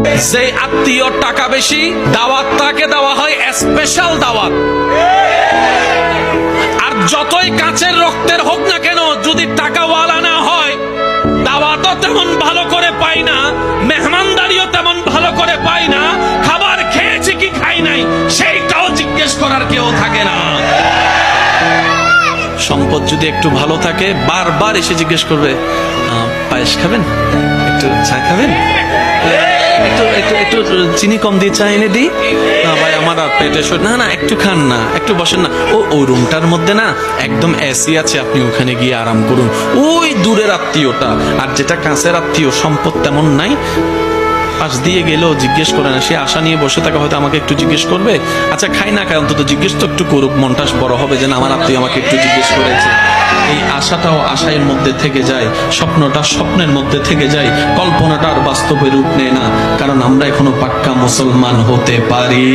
যে আত্মীয় টাকা বেশি, দাওয়াত তাকে দেওয়া হয় স্পেশাল দাওয়াত। আর যতই কাছের রক্তের হোক না কেন, যদি টাকাওয়ালা না হয়, দাওয়াতও তেমন ভালো করে পাই না, মেহমানদারিও তেমন ভালো করে পাই না, খাবার খেয়েছি কি খাই নাই সেইটাও জিজ্ঞেস করার কেউ থাকে না। সম্পদ যদি একটু ভালো থাকে, বারবার এসে জিজ্ঞেস করবে, পায়েস খাবেন, একটু চা খাবেন, একটু একটু একটু চিনি কম দিয়ে চা এনে দিই, না ভাই আমার আর পেটে না না একটু খান না, একটু বসেন না, ওই রুমটার মধ্যে না একদম এসি আছে, আপনি ওখানে গিয়ে আরাম করুন। ওই দূরের আত্মীয়টা। আর যেটা কাছের আত্মীয়, সম্পদ তেমন নাই, পাশ দিয়ে গেলেও জিজ্ঞেস করে না, সে আশা নিয়ে বসে থাকে, হয়তো আমাকে একটু জিজ্ঞেস করবে, আচ্ছা খাই না খাই অন্তত জিজ্ঞেস তো একটু করুক, মনটা বড় হবে যে না আমার আত্মীয় আমাকে একটু জিজ্ঞেস করেছে। এই আশাটাও আশার মধ্যে থেকে যায়, স্বপ্নটা স্বপ্নের মধ্যে থেকে যায়, কল্পনাটা আর বাস্তবে রূপ নেয় না, কারণ আমরা এখনো পাক্কা মুসলমান হতে পারি।